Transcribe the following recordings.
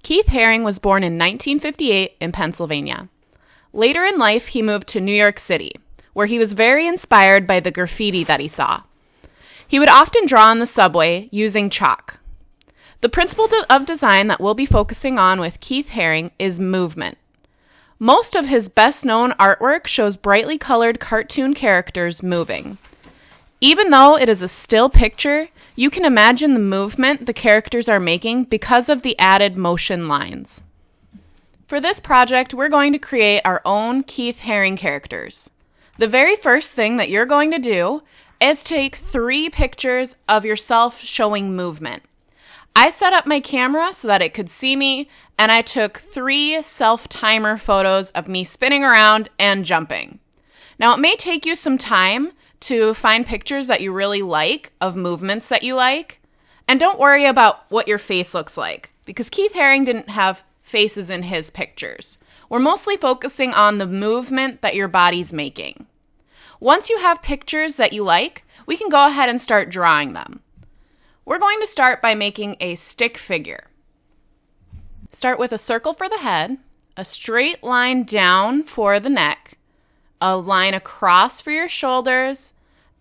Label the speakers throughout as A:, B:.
A: Keith Haring was born in 1958 in Pennsylvania. Later in life, he moved to New York City, where he was very inspired by the graffiti that he saw. He would often draw on the subway using chalk. The principle of design that we'll be focusing on with Keith Haring is movement. Most of his best-known artwork shows brightly colored cartoon characters moving. Even though it is a still picture, you can imagine the movement the characters are making because of the added motion lines. For this project, we're going to create our own Keith Haring characters. The very first thing that you're going to do is take 3 pictures of yourself showing movement. I set up my camera so that it could see me, and I took 3 self-timer photos of me spinning around and jumping. Now, it may take you some time to find pictures that you really like of movements that you like, and don't worry about what your face looks like, because Keith Haring didn't have faces in his pictures. We're mostly focusing on the movement that your body's making. Once you have pictures that you like, we can go ahead and start drawing them. We're going to start by making a stick figure. Start with a circle for the head, a straight line down for the neck, a line across for your shoulders,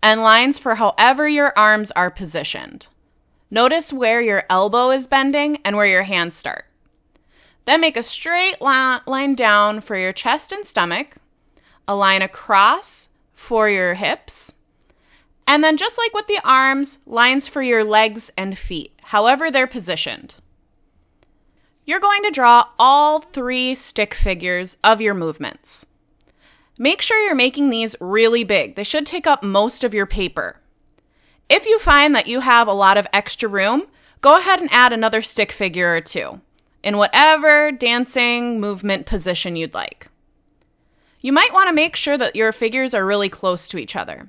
A: and lines for however your arms are positioned. Notice where your elbow is bending and where your hands start. Then make a straight line down for your chest and stomach, a line across for your hips, and then just like with the arms, lines for your legs and feet, however they're positioned. You're going to draw all 3 stick figures of your movements. Make sure you're making these really big. They should take up most of your paper. If you find that you have a lot of extra room, go ahead and add another stick figure or 2 in whatever dancing movement position you'd like. You might want to make sure that your figures are really close to each other.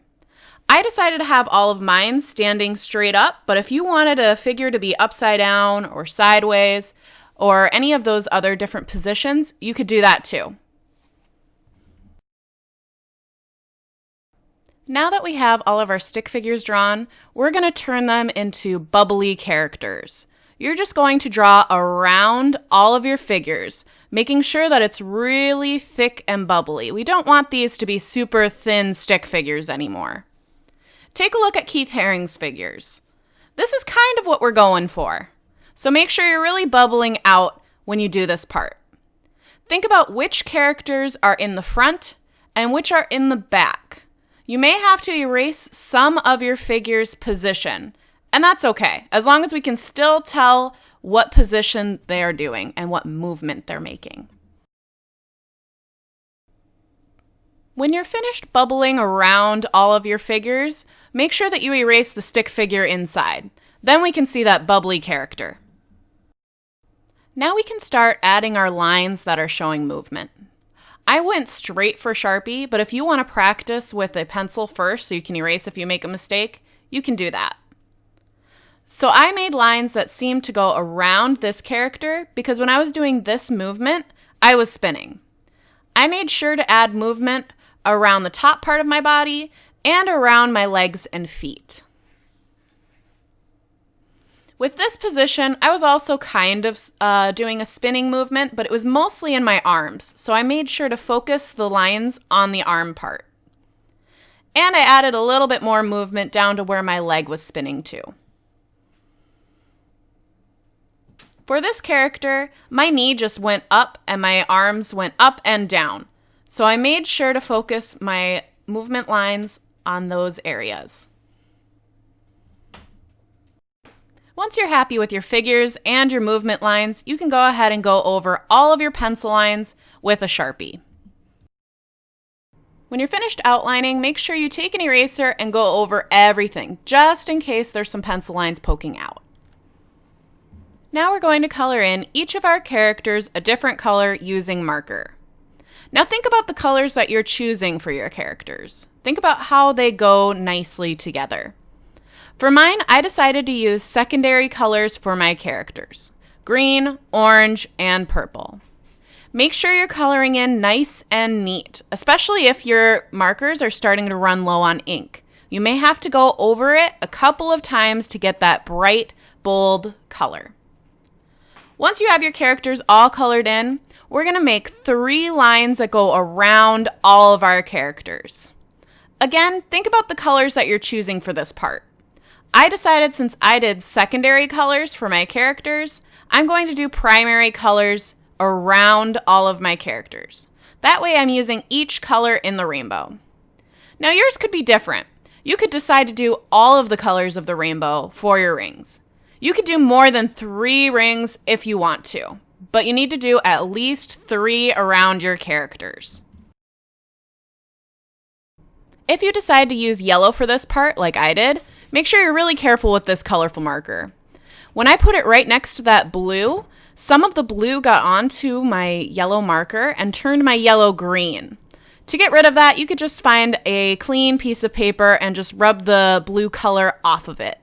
A: I decided to have all of mine standing straight up, but if you wanted a figure to be upside down or sideways or any of those other different positions, you could do that too. Now that we have all of our stick figures drawn, we're going to turn them into bubbly characters. You're just going to draw around all of your figures, making sure that it's really thick and bubbly. We don't want these to be super thin stick figures anymore. Take a look at Keith Haring's figures. This is kind of what we're going for. So make sure you're really bubbling out when you do this part. Think about which characters are in the front and which are in the back. You may have to erase some of your figure's position, and that's okay, as long as we can still tell what position they are doing and what movement they're making. When you're finished bubbling around all of your figures, make sure that you erase the stick figure inside. Then we can see that bubbly character. Now we can start adding our lines that are showing movement. I went straight for Sharpie, but if you want to practice with a pencil first so you can erase if you make a mistake, you can do that. So I made lines that seemed to go around this character because when I was doing this movement, I was spinning. I made sure to add movement around the top part of my body and around my legs and feet. With this position, I was also kind of doing a spinning movement, but it was mostly in my arms, so I made sure to focus the lines on the arm part. And I added a little bit more movement down to where my leg was spinning too. For this character, my knee just went up and my arms went up and down, so I made sure to focus my movement lines on those areas. Once you're happy with your figures and your movement lines, you can go ahead and go over all of your pencil lines with a Sharpie. When you're finished outlining, make sure you take an eraser and go over everything, just in case there's some pencil lines poking out. Now we're going to color in each of our characters a different color using marker. Now think about the colors that you're choosing for your characters. Think about how they go nicely together. For mine, I decided to use secondary colors for my characters: green, orange, and purple. Make sure you're coloring in nice and neat, especially if your markers are starting to run low on ink. You may have to go over it a couple of times to get that bright, bold color. Once you have your characters all colored in, we're going to make 3 lines that go around all of our characters. Again, think about the colors that you're choosing for this part. I decided since I did secondary colors for my characters, I'm going to do primary colors around all of my characters. That way I'm using each color in the rainbow. Now yours could be different. You could decide to do all of the colors of the rainbow for your rings. You could do more than 3 rings if you want to, but you need to do at least 3 around your characters. If you decide to use yellow for this part, like I did, make sure you're really careful with this colorful marker. When I put it right next to that blue, some of the blue got onto my yellow marker and turned my yellow green. To get rid of that, you could just find a clean piece of paper and just rub the blue color off of it.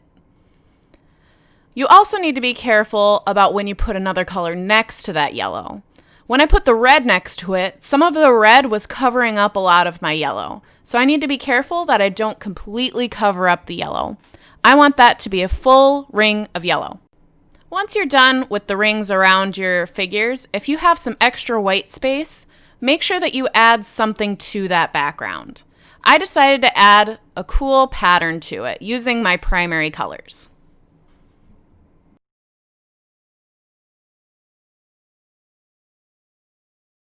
A: You also need to be careful about when you put another color next to that yellow. When I put the red next to it, some of the red was covering up a lot of my yellow. So I need to be careful that I don't completely cover up the yellow. I want that to be a full ring of yellow. Once you're done with the rings around your figures, if you have some extra white space, make sure that you add something to that background. I decided to add a cool pattern to it using my primary colors.